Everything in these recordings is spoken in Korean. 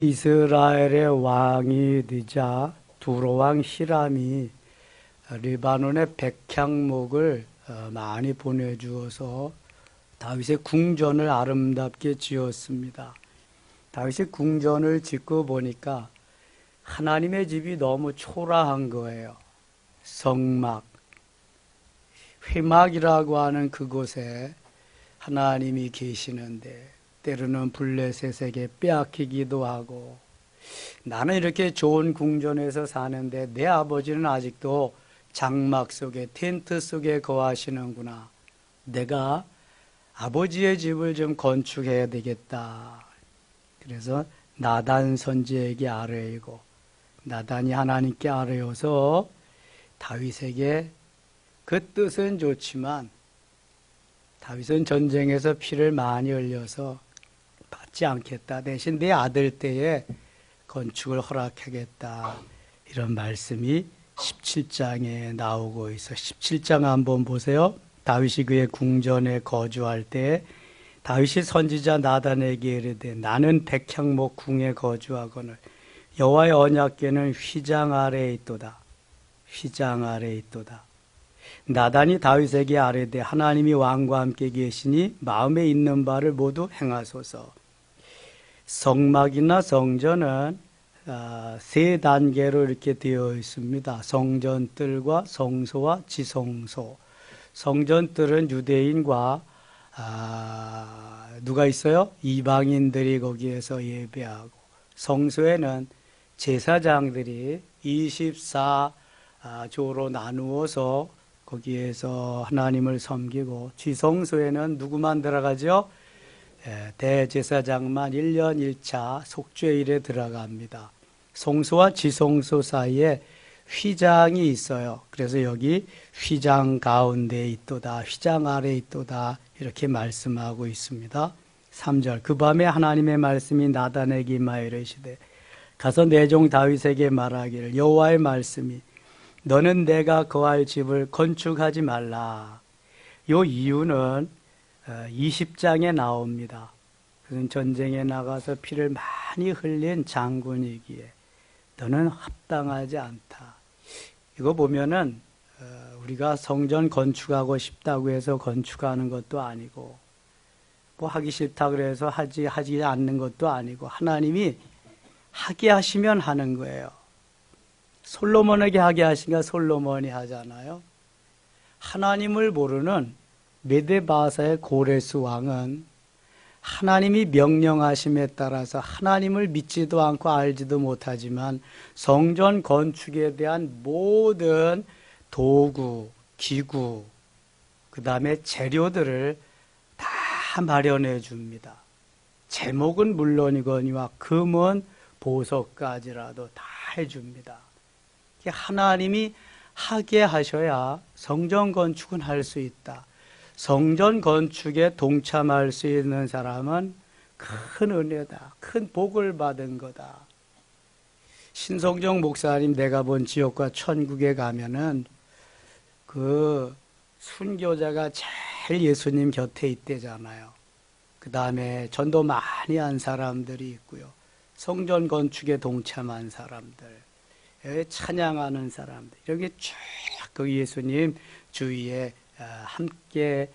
이스라엘의 왕이 되자 두로왕 히람이 리바논의 백향목을 많이 보내주어서 다윗의 궁전을 아름답게 지었습니다. 다윗의 궁전을 짓고 보니까 하나님의 집이 너무 초라한 거예요. 성막, 회막이라고 하는 그곳에 하나님이 계시는데 때로는 블레셋에게 빼앗기기도 하고, 나는 이렇게 좋은 궁전에서 사는데 내 아버지는 아직도 장막 속에 텐트 속에 거하시는구나. 내가 아버지의 집을 좀 건축해야 되겠다. 그래서 나단 선지에게 아뢰이고, 나단이 하나님께 아뢰어서 다윗에게, 그 뜻은 좋지만 다윗은 전쟁에서 피를 많이 흘려서 받지 않겠다. 대신 내 아들 때에 건축을 허락하겠다. 이런 말씀이 17장에 나오고 있어. 17장 한번 보세요. 다윗이 그의 궁전에 거주할 때 다윗이 선지자 나단에게 이르되, 나는 백향목 궁에 거주하거늘 여호와의 언약궤는 휘장 아래에 있도다. 휘장 아래에 있도다. 나단이 다윗에게 아뢰되, 하나님이 왕과 함께 계시니 마음에 있는 바를 모두 행하소서. 성막이나 성전은 세 단계로 이렇게 되어 있습니다. 성전뜰과 성소와 지성소. 성전뜰은 유대인과 누가 있어요? 이방인들이 거기에서 예배하고, 성소에는 제사장들이 24조로 나누어서 거기에서 하나님을 섬기고, 지성소에는 누구만 들어가죠? 대제사장만 1년 1차 속죄일에 들어갑니다. 성소와 지성소 사이에 휘장이 있어요. 그래서 여기 휘장 가운데에 있도다, 휘장 아래에 있도다, 이렇게 말씀하고 있습니다. 3절, 그 밤에 하나님의 말씀이 나단에게 임하여 이르시되, 가서 내 종 다윗에게 말하기를, 여호와의 말씀이 너는 내가 거할 집을 건축하지 말라. 요 이유는 20장에 나옵니다. 그는 전쟁에 나가서 피를 많이 흘린 장군이기에 너는 합당하지 않다. 이거 보면은 우리가 성전 건축하고 싶다고 해서 건축하는 것도 아니고, 뭐 하기 싫다 그래서 하지 않는 것도 아니고, 하나님이 하게 하시면 하는 거예요. 솔로몬에게 하게 하시니까 솔로몬이 하잖아요. 하나님을 모르는 메데바사의 고레스 왕은 하나님이 명령하심에 따라서 하나님을 믿지도 않고 알지도 못하지만 성전 건축에 대한 모든 도구, 기구, 그 다음에 재료들을 다 마련해 줍니다. 제목은 물론이거니와 금은 보석까지라도 다 해줍니다. 하나님이 하게 하셔야 성전 건축은 할 수 있다. 성전 건축에 동참할 수 있는 사람은 큰 은혜다. 큰 복을 받은 거다. 신성정 목사님 내가 본 지옥과 천국에 가면은 그 순교자가 제일 예수님 곁에 있대잖아요. 그 다음에 전도 많이 한 사람들이 있고요. 성전 건축에 동참한 사람들, 찬양하는 사람들, 이렇게 쭉 그 예수님 주위에 함께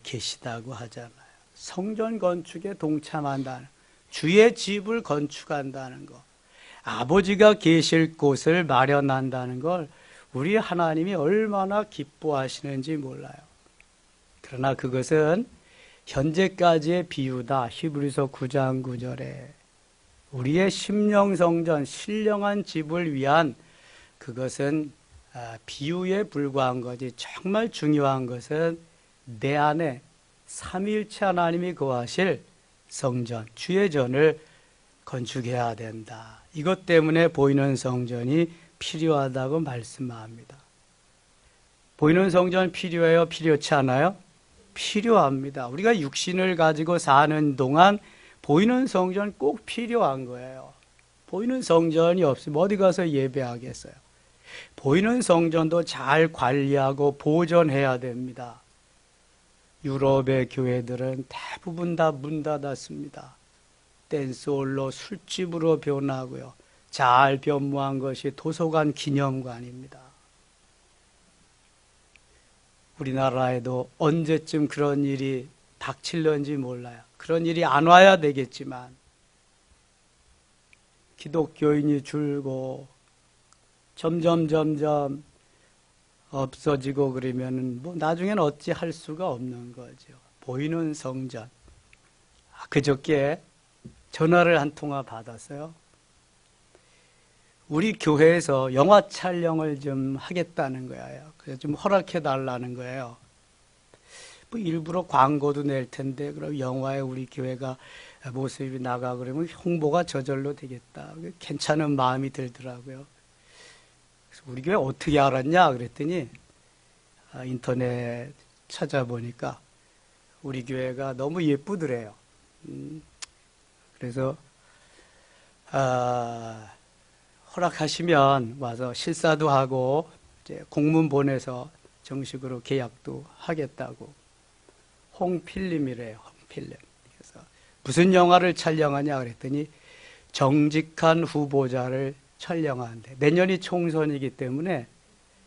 계시다고 하잖아요. 성전 건축에 동참한다는, 주의 집을 건축한다는 것, 아버지가 계실 곳을 마련한다는 걸 우리 하나님이 얼마나 기뻐하시는지 몰라요. 그러나 그것은 현재까지의 비유다. 히브리서 9장 9절에 우리의 심령성전, 신령한 집을 위한 그것은 비유에 불과한 거지, 정말 중요한 것은 내 안에 삼위일체 하나님이 거하실 성전, 주의 전을 건축해야 된다. 이것 때문에 보이는 성전이 필요하다고 말씀합니다. 보이는 성전 필요해요? 필요치 않아요? 필요합니다. 우리가 육신을 가지고 사는 동안 보이는 성전 꼭 필요한 거예요. 보이는 성전이 없으면 어디 가서 예배하겠어요? 보이는 성전도 잘 관리하고 보존해야 됩니다. 유럽의 교회들은 대부분 다 문 닫았습니다. 댄스홀로 술집으로 변하고요. 잘 변모한 것이 도서관 기념관입니다. 우리나라에도 언제쯤 그런 일이 닥칠런지 몰라요. 그런 일이 안 와야 되겠지만 기독교인이 줄고 점점 없어지고 그러면은 뭐 나중에는 어찌 할 수가 없는 거죠. 보이는 성전. 그저께 전화를 한 통화 받았어요. 우리 교회에서 영화 촬영을 좀 하겠다는 거예요. 그래서 좀 허락해 달라는 거예요. 뭐 일부러 광고도 낼 텐데 그럼 영화에 우리 교회가 모습이 나가 그러면 홍보가 저절로 되겠다. 괜찮은 마음이 들더라고요. 그래서 우리 교회 어떻게 알았냐 그랬더니 인터넷 찾아보니까 우리 교회가 너무 예쁘더래요. 그래서 허락하시면 와서 실사도 하고 이제 공문 보내서 정식으로 계약도 하겠다고. 홍필름이래요. 홍필름. 그래서 무슨 영화를 촬영하냐 그랬더니 정직한 후보자를 촬영하는데 내년이 총선이기 때문에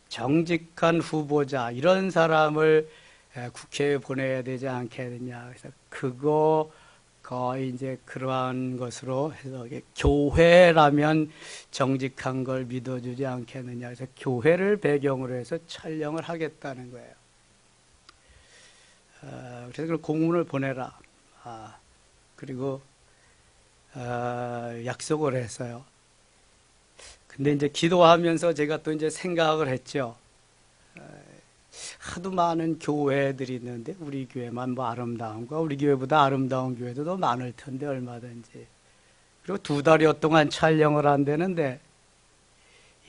정직한 후보자 이런 사람을 국회에 보내야 되지 않겠느냐. 그래서 그거 거의 이제 그러한 것으로 해서 교회라면 정직한 걸 믿어주지 않겠느냐. 그래서 교회를 배경으로 해서 촬영을 하겠다는 거예요. 그래서 그 공문을 보내라. 그리고 약속을 했어요. 근데 이제 기도하면서 제가 또 이제 생각을 했죠. 하도 많은 교회들이 있는데 우리 교회만 뭐 아름다운 거, 우리 교회보다 아름다운 교회도 더 많을 텐데 얼마든지. 그리고 2달여 동안 촬영을 한다는데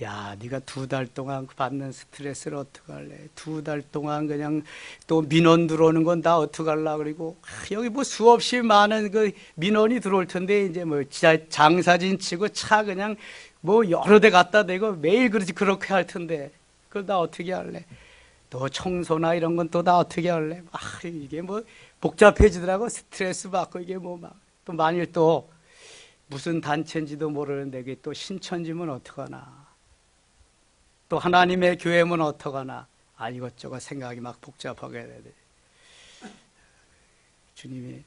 야, 네가 2달 동안 받는 스트레스를 어떡할래? 2달 동안 그냥 또 민원 들어오는 건 다 어떡할라? 그리고 여기 뭐 수없이 많은 그 민원이 들어올 텐데 이제 뭐 장사진 치고 차 그냥 뭐 여러 대 갖다 대고 매일 그렇게 할 텐데 그걸 다 어떻게 할래? 또 청소나 이런 건 또 다 어떻게 할래? 이게 뭐 복잡해지더라고. 스트레스 받고 이게 뭐 막 또 만일 또 무슨 단체인지도 모르는데 이게 또 신천지면 어떡하나? 또 하나님의 교회면 어떡하나? 이것저것 생각이 막 복잡하게 되네. 주님이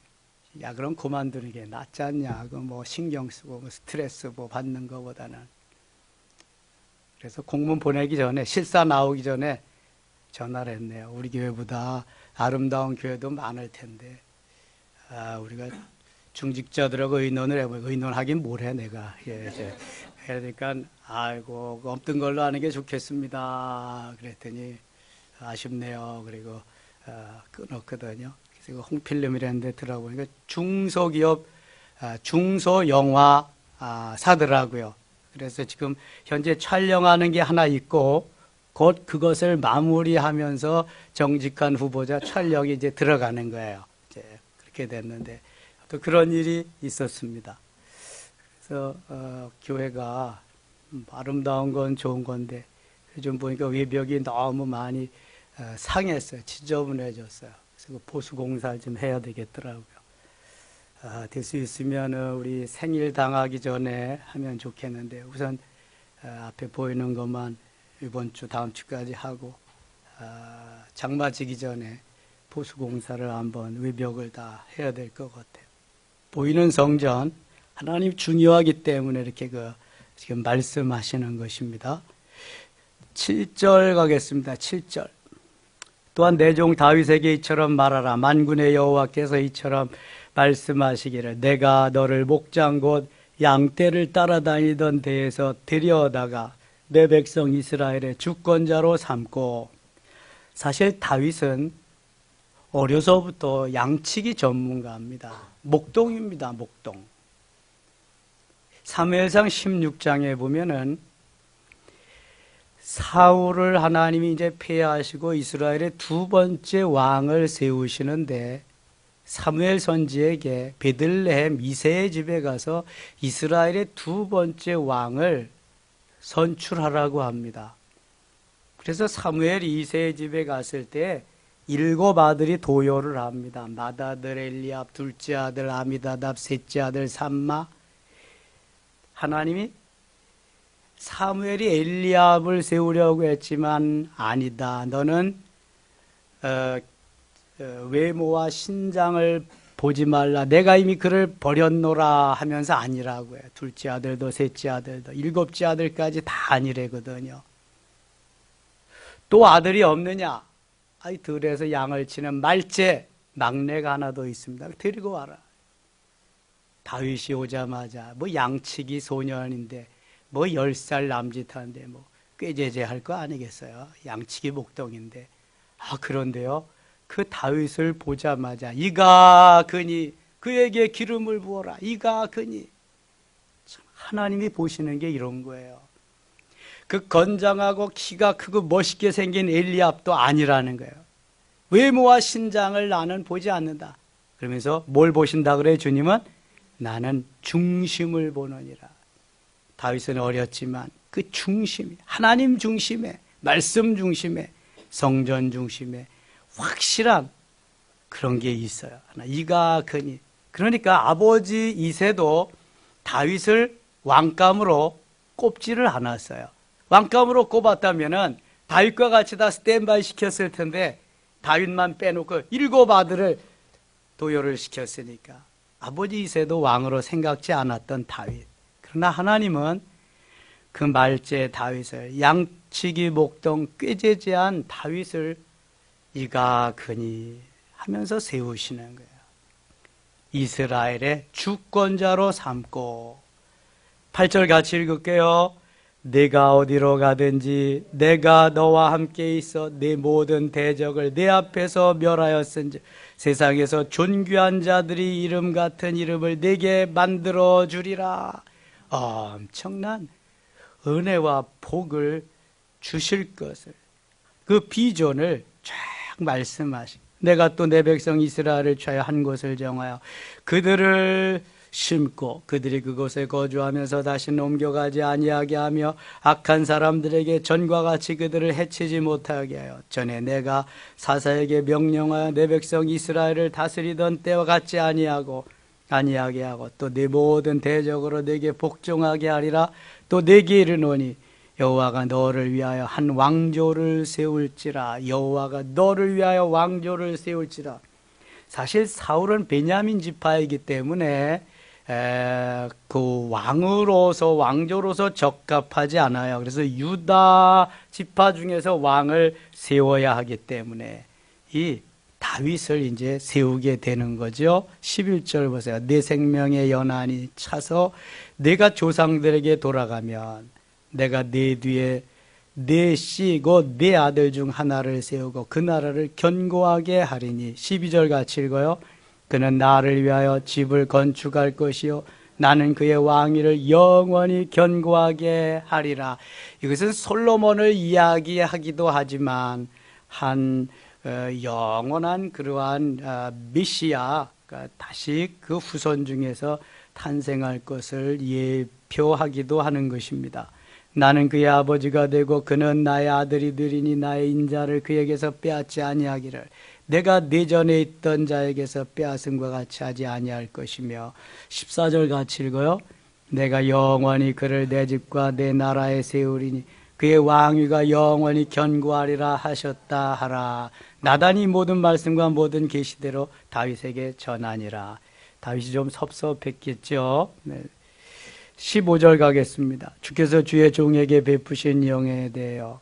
야 그럼 그만두는 게 낫지 않냐? 그 뭐 신경 쓰고 뭐 스트레스 뭐 받는 거보다는. 그래서 공문 보내기 전에 실사 나오기 전에 전화를 했네요. 우리 교회보다 아름다운 교회도 많을 텐데 우리가 중직자들하고 의논을 해보고 의논하긴 뭘 해 내가. 그러니까 아이고 없던 걸로 하는 게 좋겠습니다. 그랬더니 아쉽네요. 그리고 끊었거든요. 그래서 홍필름이라는 데 들어보니까 중소기업 중소영화 사더라고요. 그래서 지금 현재 촬영하는 게 하나 있고 곧 그것을 마무리하면서 정직한 후보자 촬영이 이제 들어가는 거예요. 이제 그렇게 됐는데 또 그런 일이 있었습니다. 그래서 교회가 아름다운 건 좋은 건데 요즘 보니까 외벽이 너무 많이 상했어요. 지저분해졌어요. 그래서 그 보수 공사를 좀 해야 되겠더라고요. 될 수 있으면 우리 생일 당하기 전에 하면 좋겠는데 우선 앞에 보이는 것만 이번 주 다음 주까지 하고 장마 지기 전에 보수 공사를 한번 외벽을 다 해야 될 것 같아요. 보이는 성전 하나님 중요하기 때문에 이렇게 지금 말씀하시는 것입니다. 7절 가겠습니다. 7절. 또한 내 종 다윗에게 이처럼 말하라. 만군의 여호와께서 이처럼 말씀하시기를 내가 너를 목장 곧 양떼를 따라다니던 데에서 데려다가 내 백성 이스라엘의 주권자로 삼고. 사실 다윗은 어려서부터 양치기 전문가입니다. 목동입니다. 목동. 사무엘상 16장에 보면은 사울을 하나님이 이제 폐하시고 이스라엘의 2번째 왕을 세우시는데 사무엘 선지에게 베들레헴 이새의 집에 가서 이스라엘의 2번째 왕을 선출하라고 합니다. 그래서 사무엘 이새의 집에 갔을 때 7 아들이 도요를 합니다. 맏아들 엘리압, 둘째 아들 아미다답, 셋째 아들 삼마. 하나님이 사무엘이 엘리압을 세우려고 했지만 아니다. 너는 외모와 신장을 보지 말라. 내가 이미 그를 버렸노라 하면서 아니라고 해요. 둘째 아들도 셋째 아들도 7째 아들까지 다 아니래거든요. 또 아들이 없느냐? 아이 들에서 양을 치는 말째 막내가 하나 더 있습니다. 데리고 와라. 다윗이 오자마자 뭐 양치기 소년인데 뭐 10살 남짓한데 뭐 꾀제제할 거 아니겠어요? 양치기 목동인데. 그런데요. 그 다윗을 보자마자 이가 그니 그에게 기름을 부어라. 이가 그니. 참 하나님이 보시는 게 이런 거예요. 그 건장하고 키가 크고 멋있게 생긴 엘리압도 아니라는 거예요. 외모와 신장을 나는 보지 않는다. 그러면서 뭘 보신다 그래요? 주님은 나는 중심을 보느니라. 다윗은 어렸지만 그 중심, 하나님 중심에, 말씀 중심에, 성전 중심에 확실한 그런 게 있어요. 이가 그니. 그러니까 아버지 이새도 다윗을 왕감으로 꼽지를 않았어요. 왕감으로 꼽았다면은 다윗과 같이 다 스탠바이 시켰을 텐데 다윗만 빼놓고 7 아들을 도요를 시켰으니까 아버지 이새도 왕으로 생각지 않았던 다윗. 그러나 하나님은 그 말제 다윗을 양치기 목동 꾀제제한 다윗을 이가 그니 하면서 세우시는 거예요. 이스라엘의 주권자로 삼고 8절 같이 읽을게요. 내가 어디로 가든지 내가 너와 함께 있어 내 모든 대적을 내 앞에서 멸하였은즉 세상에서 존귀한 자들이 이름 같은 이름을 내게 만들어 주리라. 엄청난 은혜와 복을 주실 것을 그 비전을 쫙 말씀하시고 내가 또 내 백성 이스라엘을 취하여 한 곳을 정하여 그들을 심고 그들이 그곳에 거주하면서 다시는 옮겨가지 아니하게 하며 악한 사람들에게 전과 같이 그들을 해치지 못하게 하여 전에 내가 사사에게 명령하여 내 백성 이스라엘을 다스리던 때와 같지 아니하게 하고 또 내 모든 대적으로 내게 복종하게 하리라. 또 내게 이르노니 여호와가 너를 위하여 한 왕조를 세울지라. 여호와가 너를 위하여 왕조를 세울지라. 사실 사울은 베냐민 지파이기 때문에 그 왕조로서 적합하지 않아요. 그래서 유다 지파 중에서 왕을 세워야 하기 때문에 이 다윗을 이제 세우게 되는 거죠. 11절 보세요. 내 생명의 연한이 차서 내가 조상들에게 돌아가면 내가 내 뒤에 내 씨 곧 내 아들 중 하나를 세우고 그 나라를 견고하게 하리니. 12절 같이 읽어요. 그는 나를 위하여 집을 건축할 것이요 나는 그의 왕위를 영원히 견고하게 하리라. 이것은 솔로몬을 이야기하기도 하지만 한 영원한 그러한 메시아 다시 그 후손 중에서 탄생할 것을 예표하기도 하는 것입니다. 나는 그의 아버지가 되고 그는 나의 아들이 되리니 나의 인자를 그에게서 빼앗지 아니하기를 내가 내전에 있던 자에게서 빼앗음과 같이 하지 아니할 것이며. 14절 같이 읽어요. 내가 영원히 그를 내 집과 내 나라에 세우리니 그의 왕위가 영원히 견고하리라 하셨다 하라. 나단이 모든 말씀과 모든 계시대로 다윗에게 전하니라. 다윗이 좀 섭섭했겠죠. 네. 15절 가겠습니다. 주께서 주의 종에게 베푸신 영에 대하여.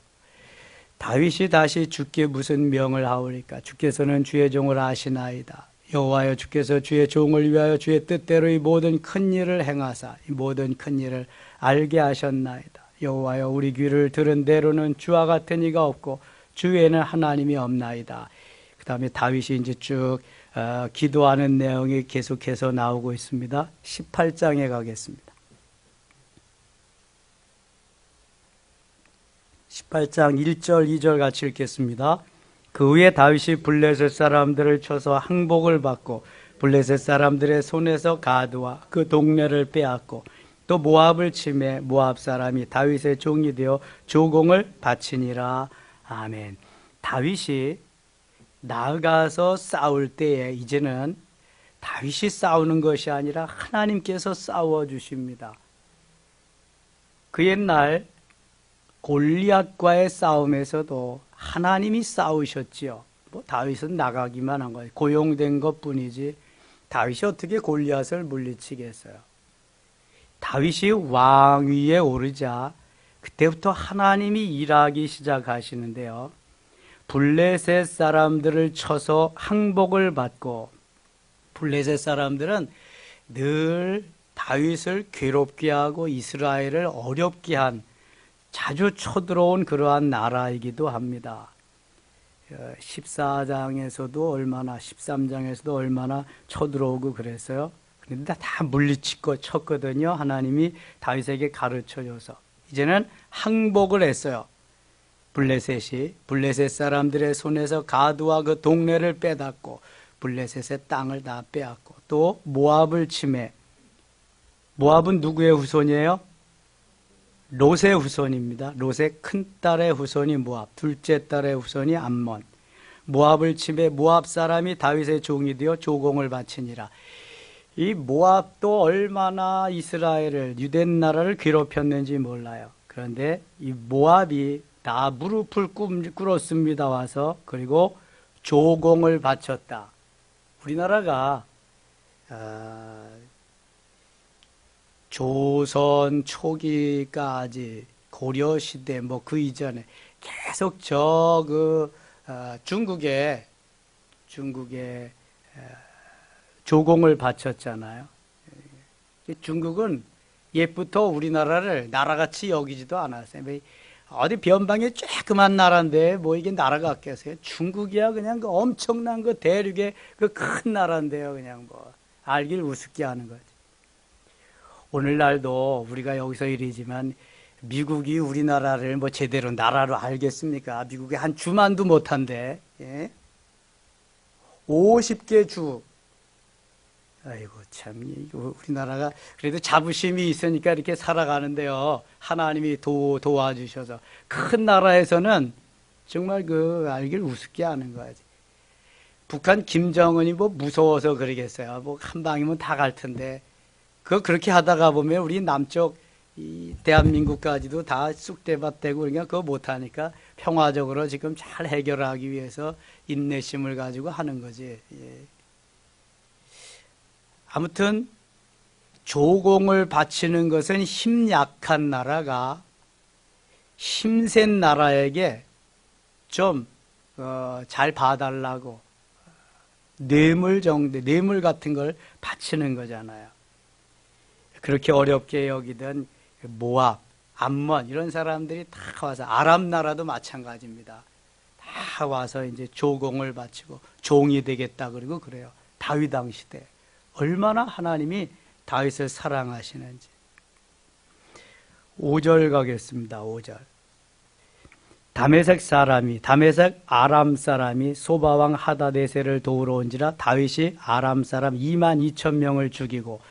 다윗이 다시 주께 무슨 명을 하오리까? 주께서는 주의 종을 아시나이다. 여호와여 주께서 주의 종을 위하여 주의 뜻대로 이 모든 큰 일을 행하사 이 모든 큰 일을 알게 하셨나이다. 여호와여 우리 귀를 들은 대로는 주와 같은 이가 없고 주 외에는 하나님이 없나이다. 그 다음에 다윗이 이제 쭉 기도하는 내용이 계속해서 나오고 있습니다. 18장에 가겠습니다. 18장 1절 2절 같이 읽겠습니다. 그 후에 다윗이 블레셋 사람들을 쳐서 항복을 받고 블레셋 사람들의 손에서 가드와 그 동네를 빼앗고 또 모압을 치매 모압 사람이 다윗의 종이 되어 조공을 바치니라. 아멘. 다윗이 나아가서 싸울 때에 이제는 다윗이 싸우는 것이 아니라 하나님께서 싸워주십니다. 그 옛날 골리앗과의 싸움에서도 하나님이 싸우셨지요. 뭐 다윗은 나가기만 한 거예요. 고용된 것뿐이지 다윗이 어떻게 골리앗을 물리치겠어요. 다윗이 왕위에 오르자 그때부터 하나님이 일하기 시작하시는데요. 블레셋 사람들을 쳐서 항복을 받고, 블레셋 사람들은 늘 다윗을 괴롭게 하고 이스라엘을 어렵게 한, 자주 쳐들어온 그러한 나라이기도 합니다. 14장에서도 얼마나, 13장에서도 얼마나 쳐들어오고 그랬어요. 그런데 다 물리치고 쳤거든요. 하나님이 다윗에게 가르쳐줘서. 이제는 항복을 했어요. 블레셋 사람들의 손에서 가드와 그 동네를 빼앗고 블레셋의 땅을 다 빼앗고, 또 모압을 침해. 모압은 누구의 후손이에요? 롯의 후손입니다. 롯의 큰딸의 후손이 모압, 둘째 딸의 후손이 암몬. 모압을 침해 모압 사람이 다윗의 종이 되어 조공을 바치니라. 이 모압도 얼마나 이스라엘을, 유대 나라를 괴롭혔는지 몰라요. 그런데 이 모압이 다 무릎을 꿇었습니다. 와서. 그리고 조공을 바쳤다. 우리나라가 조선 초기까지 고려시대 뭐 그 이전에 계속 중국에 조공을 바쳤잖아요. 중국은 옛부터 우리나라를 나라같이 여기지도 않았어요. 어디 변방에 조그만 나라인데 뭐 이게 나라 같겠어요? 중국이야 그냥 그 엄청난 그 대륙의 그 큰 나라인데요. 그냥 뭐 알길 우습게 하는 거지. 오늘날도 우리가 여기서 이러지만 미국이 우리나라를 뭐 제대로 나라로 알겠습니까? 미국이 한 주만도 못한데, 예? 50개 주. 아이고 참, 우리나라가 그래도 자부심이 있으니까 이렇게 살아가는데요. 하나님이 도와주셔서 큰 나라에서는 정말 알길 우습게 하는 거지. 북한 김정은이 뭐 무서워서 그러겠어요. 뭐 한 방이면 다 갈 텐데. 그렇게 하다가 보면 우리 남쪽 이 대한민국까지도 다 쑥대밭되고 그러니까 그거 못하니까 평화적으로 지금 잘 해결하기 위해서 인내심을 가지고 하는 거지. 예. 아무튼 조공을 바치는 것은 힘 약한 나라가 힘센 나라에게 좀 잘 봐달라고 뇌물 같은 걸 바치는 거잖아요. 그렇게 어렵게 여기던 모압, 암몬 이런 사람들이 다 와서, 아람 나라도 마찬가지입니다. 다 와서 이제 조공을 바치고 종이 되겠다 그러고 그래요. 다윗 왕 시대 얼마나 하나님이 다윗을 사랑하시는지. 5절 가겠습니다. 5절. 다메섹 아람 사람이 소바왕 하다데셀을 도우러 온지라 다윗이 아람 사람 22,000명을 죽이고,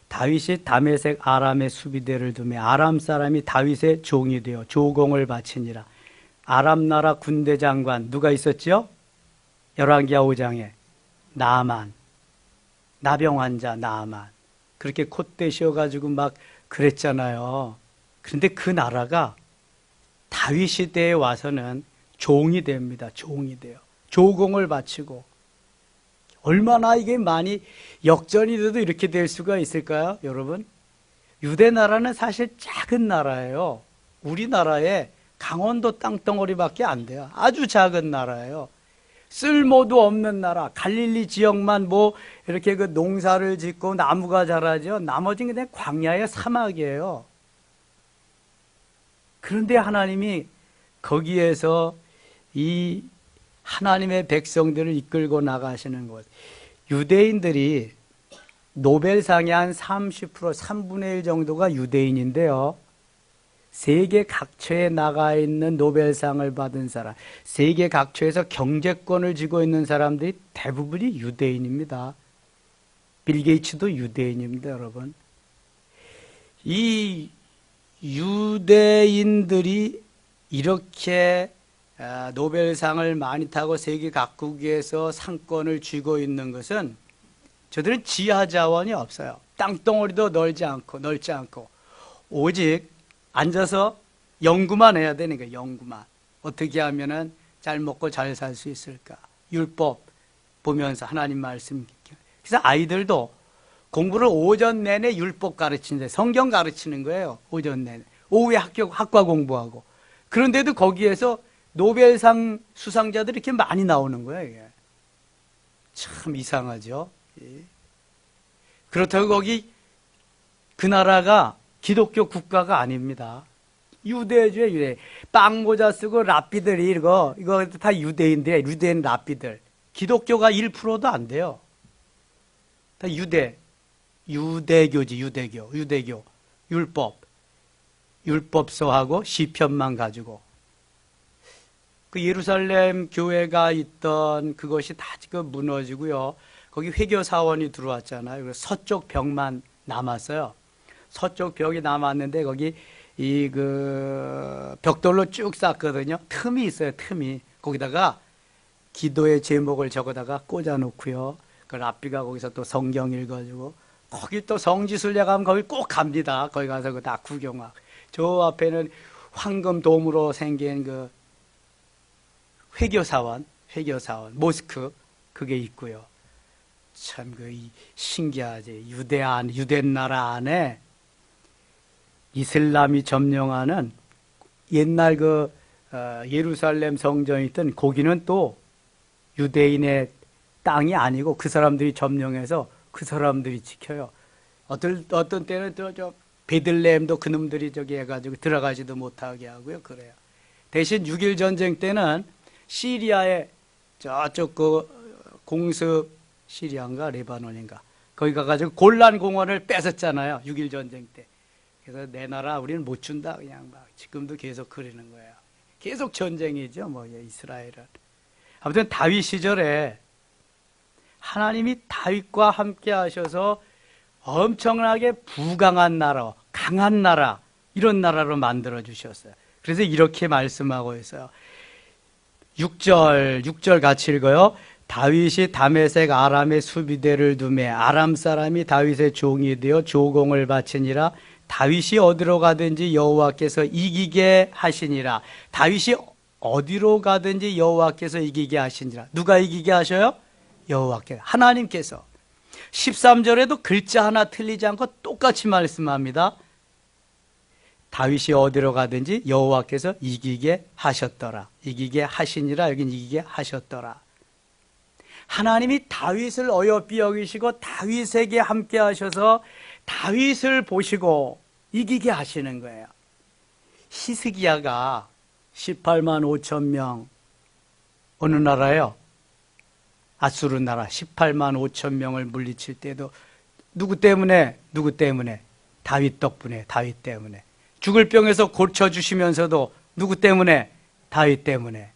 다윗이 다메섹 아람의 수비대를 두매 아람 사람이 다윗의 종이 되어 조공을 바치니라. 아람 나라 군대 장관 누가 있었죠? 열왕기하 5장에 나아만, 나병 환자 나아만. 그렇게 콧대 씌워가지고 막 그랬잖아요. 그런데 그 나라가 다윗 시대에 와서는 종이 됩니다. 종이 돼요. 조공을 바치고. 얼마나 이게 많이 역전이 돼도 이렇게 될 수가 있을까요, 여러분? 유대 나라는 사실 작은 나라예요. 우리나라에 강원도 땅덩어리밖에 안 돼요. 아주 작은 나라예요. 쓸모도 없는 나라. 갈릴리 지역만 뭐 이렇게 그 농사를 짓고 나무가 자라죠. 나머지는 그냥 광야의 사막이에요. 그런데 하나님이 거기에서 이 하나님의 백성들을 이끌고 나가시는 것. 유대인들이 노벨상의 한 30%, 3분의 1 정도가 유대인인데요. 세계 각처에 나가 있는 노벨상을 받은 사람, 세계 각처에서 경제권을 쥐고 있는 사람들이 대부분이 유대인입니다. 빌 게이츠도 유대인입니다, 여러분. 이 유대인들이 이렇게 노벨상을 많이 타고 세계 각국에서 상권을 쥐고 있는 것은 저들은 지하 자원이 없어요. 땅덩어리도 넓지 않고 오직 앉아서 연구만 해야 되는 거예요. 연구만. 어떻게 하면은 잘 먹고 잘 살 수 있을까? 율법 보면서 하나님 말씀. 그래서 아이들도 공부를 오전 내내 율법 가르치는데 성경 가르치는 거예요. 오전 내내. 오후에 학과 공부하고. 그런데도 거기에서 노벨상 수상자들이 이렇게 많이 나오는 거예요. 이게. 참 이상하죠. 그렇다고 거기 그 나라가 기독교 국가가 아닙니다. 유대주의 유대. 빵모자 쓰고 랍비들이 이거 다 유대인들이에요. 유대인 랍비들. 기독교가 1%도 안 돼요. 다 유대교지. 유대교. 율법서하고 시편만 가지고. 그 예루살렘 교회가 있던 그것이 다 지금 무너지고요. 거기 회교 사원이 들어왔잖아요. 그래서 서쪽 벽만 남았어요. 서쪽 벽이 남았는데 거기 그 벽돌로 쭉 쌓거든요. 틈이 있어요. 틈이. 거기다가 기도의 제목을 적어다가 꽂아 놓고요. 그 랍비가 거기서 또 성경 읽어주고 거기 또 성지순례 가면 거기 꼭 갑니다. 거기 가서 그 다 구경하고. 저 앞에는 황금돔으로 생긴 그 회교사원, 모스크 그게 있고요. 참 그 신기하지. 유대 나라 안에 이슬람이 점령하는 옛날 그 예루살렘 성전이 있던 거기는 또 유대인의 땅이 아니고 그 사람들이 점령해서 그 사람들이 지켜요. 어떤 때는 저 베들레헴도 그놈들이 저기 해가지고 들어가지도 못하게 하고요. 그래요. 대신 6.1 전쟁 때는 시리아의 저쪽 그 공습 시리아인가 레바논인가 거기 가가지고 골란 공원을 뺏었잖아요. 6.1 전쟁 때. 그래서 내 나라 우리는 못 준다 그냥 막 지금도 계속 그러는 거예요. 계속 전쟁이죠. 뭐 이스라엘은. 아무튼 다윗 시절에 하나님이 다윗과 함께 하셔서 엄청나게 부강한 나라, 강한 나라 이런 나라로 만들어 주셨어요. 그래서 이렇게 말씀하고 있어요. 6절 같이 읽어요. 다윗이 다메섹 아람의 수비대를 두매 아람 사람이 다윗의 종이 되어 조공을 바치니라. 다윗이 어디로 가든지 여호와께서 이기게 하시니라. 다윗이 어디로 가든지 여호와께서 이기게 하시니라. 누가 이기게 하셔요? 여호와께서. 하나님께서. 13절에도 글자 하나 틀리지 않고 똑같이 말씀합니다. 다윗이 어디로 가든지 여호와께서 이기게 하셨더라. 이기게 하시니라. 여긴 이기게 하셨더라. 하나님이 다윗을 어여삐 여기시고 다윗에게 함께 하셔서 다윗을 보시고 이기게 하시는 거예요. 히스기야가 18만 5천 명 어느 나라예요? 아수르 나라 18만 5천 명을 물리칠 때도 누구 때문에? 다윗 덕분에, 다윗 때문에. 죽을 병에서 고쳐주시면서도 누구 때문에? 다윗 때문에.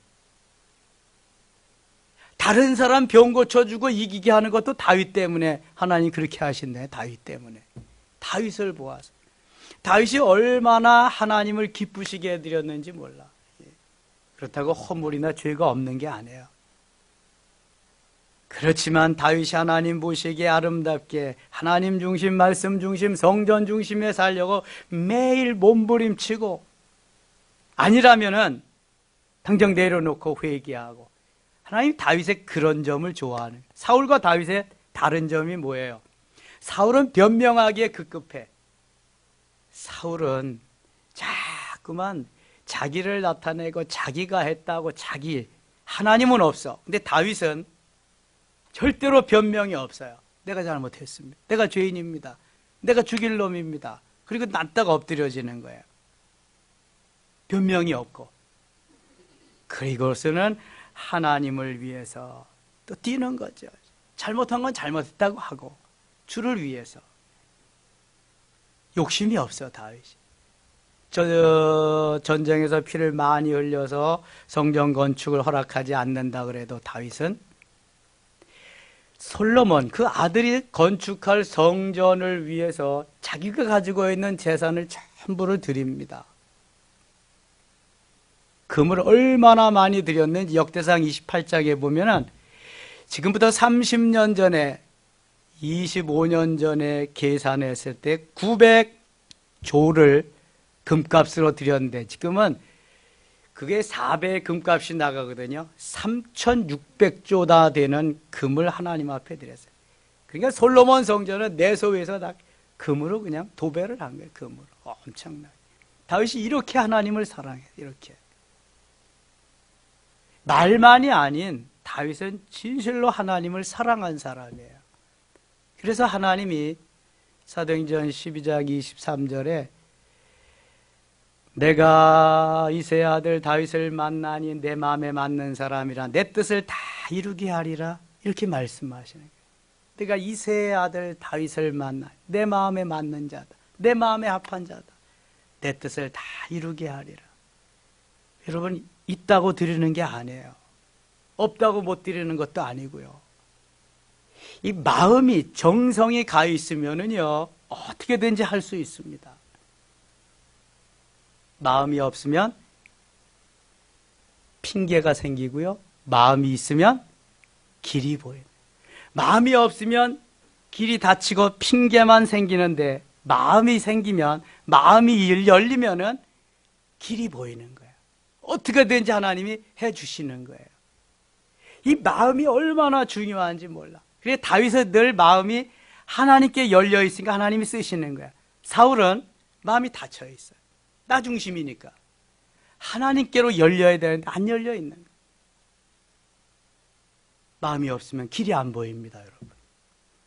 다른 사람 병 고쳐주고 이기게 하는 것도 다윗 때문에 하나님 그렇게 하신대. 다윗 때문에. 다윗을 보아서. 다윗이 얼마나 하나님을 기쁘시게 해드렸는지 몰라. 그렇다고 허물이나 죄가 없는 게 아니에요. 그렇지만 다윗이 하나님 보시기에 아름답게 하나님 중심, 말씀 중심, 성전 중심에 살려고 매일 몸부림치고 아니라면은 당장 내려놓고 회개하고 하나님 다윗의 그런 점을 좋아하는. 사울과 다윗의 다른 점이 뭐예요? 사울은 변명하기에 급급해. 사울은 자꾸만 자기를 나타내고 자기가 했다고 하나님은 없어. 근데 다윗은 절대로 변명이 없어요. 내가 잘못했습니다. 내가 죄인입니다. 내가 죽일 놈입니다. 그리고 낫다가 엎드려지는 거예요. 변명이 없고. 그리고서는 하나님을 위해서 또 뛰는 거죠. 잘못한 건 잘못했다고 하고 주를 위해서. 욕심이 없어 다윗이. 전쟁에서 피를 많이 흘려서 성전 건축을 허락하지 않는다 그래도 다윗은 솔로몬 그 아들이 건축할 성전을 위해서 자기가 가지고 있는 재산을 전부를 드립니다. 금을 얼마나 많이 들였는지 역대상 28장에 보면은 지금부터 30년 전에 25년 전에 계산했을 때 900조를 금값으로 들였는데 지금은 그게 4배의 금값이 나가거든요. 3,600조나 되는 금을 하나님 앞에 드렸어요. 그러니까 솔로몬 성전은 내소에서 다 금으로 그냥 도배를 한 거예요. 금으로. 엄청나게. 다윗이 이렇게 하나님을 사랑해요. 이렇게. 말만이 아닌 다윗은 진실로 하나님을 사랑한 사람이에요. 그래서 하나님이 사도행전 12장 23절에 내가 이새의 아들 다윗을 만나니 내 마음에 맞는 사람이라 내 뜻을 다 이루게 하리라 이렇게 말씀하시는 거예요. 내가 이새의 아들 다윗을 만나 내 마음에 맞는 자다. 내 마음에 합한 자다. 내 뜻을 다 이루게 하리라. 여러분 있다고 드리는 게 아니에요. 없다고 못 드리는 것도 아니고요. 이 마음이 정성이 가 있으면은요 어떻게든지 할 수 있습니다. 마음이 없으면 핑계가 생기고요. 마음이 있으면 길이 보여요. 마음이 없으면 길이 닫히고 핑계만 생기는데 마음이 생기면 마음이 열리면은 길이 보이는 거예요. 어떻게든지 하나님이 해주시는 거예요. 이 마음이 얼마나 중요한지 몰라. 그래서 다윗은 늘 마음이 하나님께 열려 있으니까 하나님이 쓰시는 거야. 사울은 마음이 닫혀 있어요. 나 중심이니까. 하나님께로 열려야 되는데 안 열려 있는 거예요. 마음이 없으면 길이 안 보입니다, 여러분.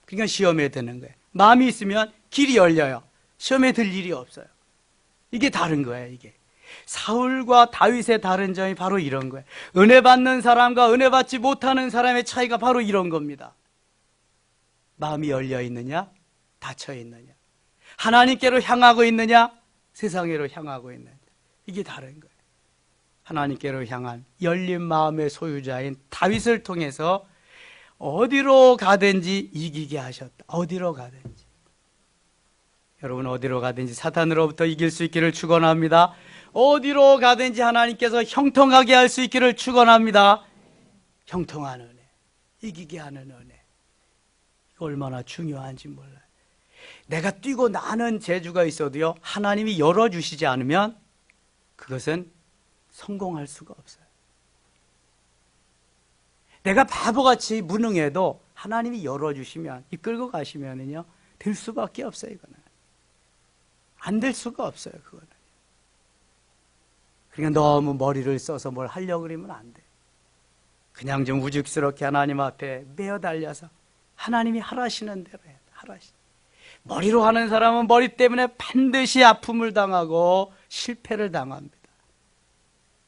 그러니까 시험에 드는 거예요. 마음이 있으면 길이 열려요. 시험에 들 일이 없어요. 이게 다른 거예요, 이게. 사울과 다윗의 다른 점이 바로 이런 거예요. 은혜 받는 사람과 은혜 받지 못하는 사람의 차이가 바로 이런 겁니다. 마음이 열려 있느냐, 닫혀 있느냐. 하나님께로 향하고 있느냐, 세상으로 향하고 있느냐. 이게 다른 거예요. 하나님께로 향한 열린 마음의 소유자인 다윗을 통해서 어디로 가든지 이기게 하셨다. 어디로 가든지. 여러분 어디로 가든지 사탄으로부터 이길 수 있기를 축원합니다. 어디로 가든지 하나님께서 형통하게 할 수 있기를 축원합니다. 형통한 은혜, 이기게 하는 은혜. 이거 얼마나 중요한지 몰라요. 내가 뛰고 나는 재주가 있어도요 하나님이 열어주시지 않으면 그것은 성공할 수가 없어요. 내가 바보같이 무능해도 하나님이 열어주시면 이끌고 가시면은요 될 수밖에 없어요. 이거는 안 될 수가 없어요. 그거는. 그러니까 너무 머리를 써서 뭘 하려고 그러면 안 돼. 그냥 좀 우직스럽게 하나님 앞에 매어 달려서 하나님이 하라시는 대로 해야 돼. 하라시. 머리로 하는 사람은 머리 때문에 반드시 아픔을 당하고 실패를 당합니다.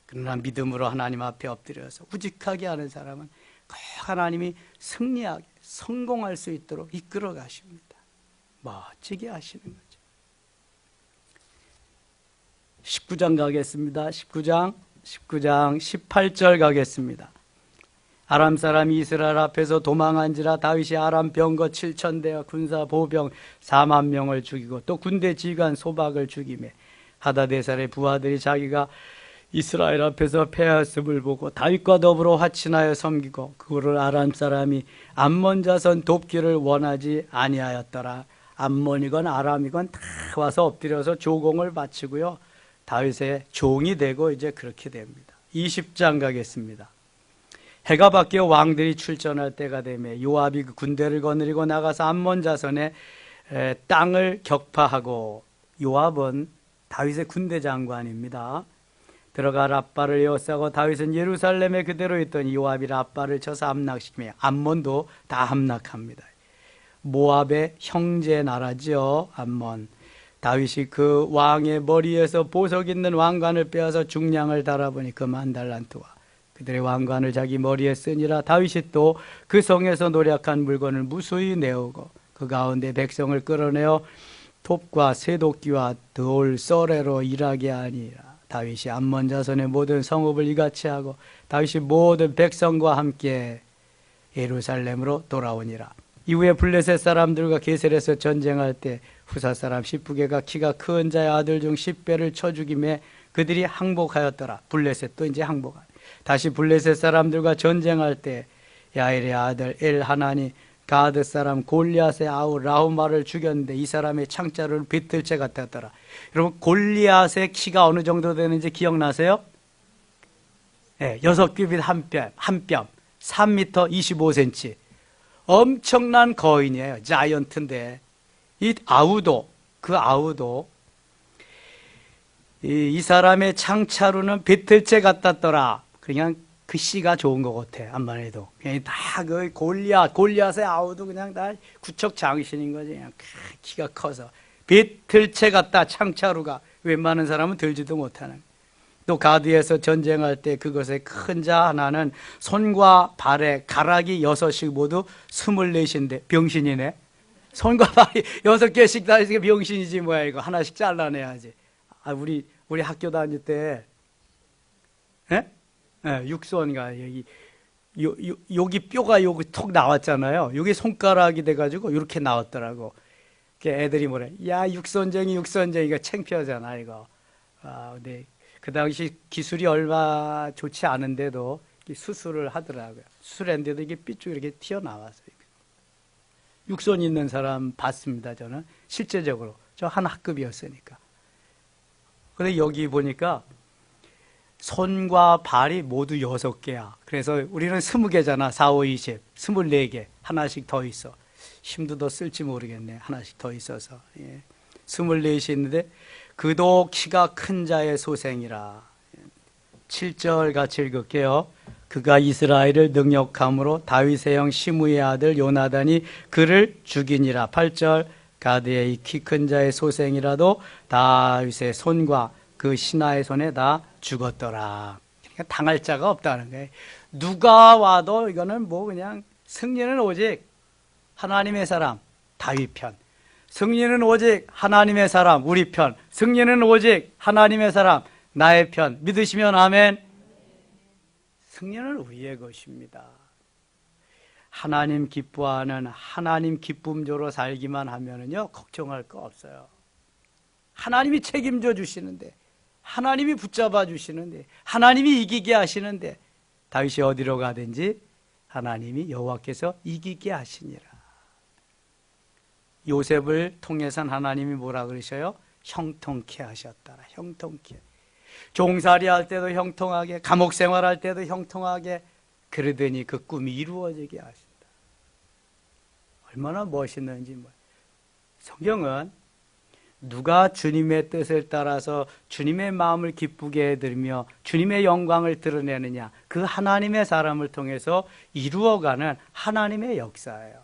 그러나 믿음으로 하나님 앞에 엎드려서 우직하게 하는 사람은 꼭 하나님이 승리하게 성공할 수 있도록 이끌어 가십니다. 멋지게 하시는 거죠. 19장 가겠습니다. 19장 18절 가겠습니다. 아람 사람이 이스라엘 앞에서 도망한지라 다윗이 아람 병거 7,000대와 군사 보병 4만 명을 죽이고 또 군대 지휘관 소박을 죽이매 하다데살의 부하들이 자기가 이스라엘 앞에서 패하였음을 보고 다윗과 더불어 화친하여 섬기고 그를 아람 사람이 암몬 자손 돕기를 원하지 아니하였더라. 암몬이건 아람이건 다 와서 엎드려서 조공을 바치고요. 다윗의 종이 되고 이제 그렇게 됩니다. 20장 가겠습니다. 해가 바뀌어 왕들이 출전할 때가 되매 요압이 그 군대를 거느리고 나가서 암몬 자손의 땅을 격파하고 요압은 다윗의 군대 장관입니다. 들어가 라빠를 에워싸고 다윗은 예루살렘에 그대로 있더니 요압이 라빠를 쳐서 함락시키며 암몬도 다 함락합니다. 모압의 형제 나라죠. 암몬. 다윗이 그 왕의 머리에서 보석 있는 왕관을 빼앗아 중량을 달아보니 그만 달란트와 그들의 왕관을 자기 머리에 쓰니라. 다윗이 또 그 성에서 노략한 물건을 무수히 내오고 그 가운데 백성을 끌어내어 톱과 쇠도끼와 돌 썰애로 일하게 하니라. 다윗이 암몬 자손의 모든 성읍을 이같이 하고 다윗이 모든 백성과 함께 예루살렘으로 돌아오니라. 이후에 블레셋 사람들과 게셀에서 전쟁할 때 후사 사람 시프게가 키가 큰 자의 아들 중 10배를 쳐 죽임에 그들이 항복하였더라. 블레셋도 이제 항복하. 다시 블레셋 사람들과 전쟁할 때 야엘의 아들 엘하나니 가드 사람 골리앗의 아우 라우마를 죽였는데 이 사람의 창자를 비틀채 같았더라. 여러분 골리앗의 키가 어느 정도 되는지 기억나세요? 네, 6규빗 한 뼘, 3m 25cm. 엄청난 거인이에요. 자이언트인데 이 아우도 이 사람의 창자루는 비틀채 같았더라. 그냥 그 씨가 좋은 것 같아. 암만 해도 그냥 다 그 골리앗의 아우도 그냥 다 구척 장신인 거지. 그냥 키가 커서 비틀채 같다. 창자루가 웬만한 사람은 들지도 못하는. 또 가드에서 전쟁할 때 그것의 큰 자 하나는 손과 발에 가락이 6씩 모두 24인데 병신이네. 손과 발이 6개씩 다 있으니까 병신이지 뭐야. 이거 하나씩 잘라내야지. 아, 우리 학교 다닐 때 육손가 여기 뼈가 여기 톡 나왔잖아요. 여기 손가락이 돼가지고 이렇게 나왔더라고. 애들이 뭐래? 야, 육선쟁이가 창피하잖아 이거. 아, 근데 그 당시 기술이 얼마 좋지 않은데도 수술을 하더라고요. 수술했는데도 이게 삐쭉 이렇게 튀어나왔어요. 육손 있는 사람 봤습니다. 저는 실제적으로 저 한 학급이었으니까. 근데 여기 보니까 손과 발이 모두 6개야. 그래서 우리는 20개잖아. 4, 5, 20, 24개. 하나씩 더 있어. 힘도 더 쓸지 모르겠네. 하나씩 더 있어서. 24이 있는데 그도 키가 큰 자의 소생이라. 7절 같이 읽을게요. 그가 이스라엘을 능욕함으로 다윗의 형 시므의 아들 요나단이 그를 죽이니라. 8절 가드의 키 큰 자의 소생이라도 다윗의 손과 그 신하의 손에 다 죽었더라. 그러니까 당할 자가 없다는 거예요. 누가 와도 이거는 뭐 그냥 승리는 오직 하나님의 사람 다윗 편, 승리는 오직 하나님의 사람 우리 편, 승리는 오직 하나님의 사람 나의 편. 믿으시면 아멘. 승리는 우리의 것입니다. 하나님 기뻐하는 하나님 기쁨조로 살기만 하면은요 걱정할 거 없어요. 하나님이 책임져 주시는데, 하나님이 붙잡아 주시는데, 하나님이 이기게 하시는데, 다윗이 어디로 가든지 하나님이 여호와께서 이기게 하시니라. 요셉을 통해선 하나님이 뭐라 그러셔요? 형통케 하셨더라. 형통케. 종살이 할 때도 형통하게, 감옥 생활할 때도 형통하게, 그러더니 그 꿈이 이루어지게 하신다. 얼마나 멋있는지. 성경은 누가 주님의 뜻을 따라서 주님의 마음을 기쁘게 해드리며 주님의 영광을 드러내느냐, 그 하나님의 사람을 통해서 이루어가는 하나님의 역사예요.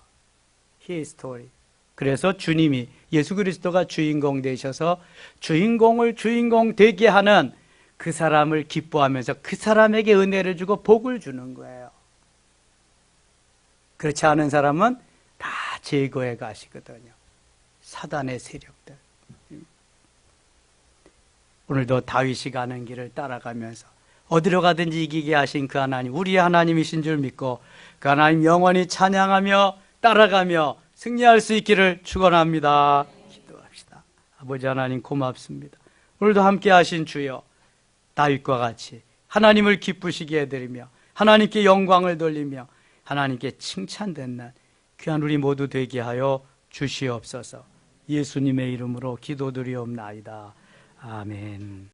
히스토리. 그래서 주님이, 예수 그리스도가 주인공 되셔서 주인공을 주인공 되게 하는 그 사람을 기뻐하면서 그 사람에게 은혜를 주고 복을 주는 거예요. 그렇지 않은 사람은 다 제거해 가시거든요. 사단의 세력들. 오늘도 다윗이 가는 길을 따라가면서 어디로 가든지 이기게 하신 그 하나님, 우리의 하나님이신 줄 믿고 그 하나님 영원히 찬양하며 따라가며 승리할 수 있기를 축원합니다. 기도합시다. 아버지 하나님 고맙습니다. 오늘도 함께 하신 주여, 다윗과 같이 하나님을 기쁘시게 해드리며 하나님께 영광을 돌리며 하나님께 칭찬듣는 귀한 우리 모두 되게 하여 주시옵소서. 예수님의 이름으로 기도드리옵나이다. 아멘.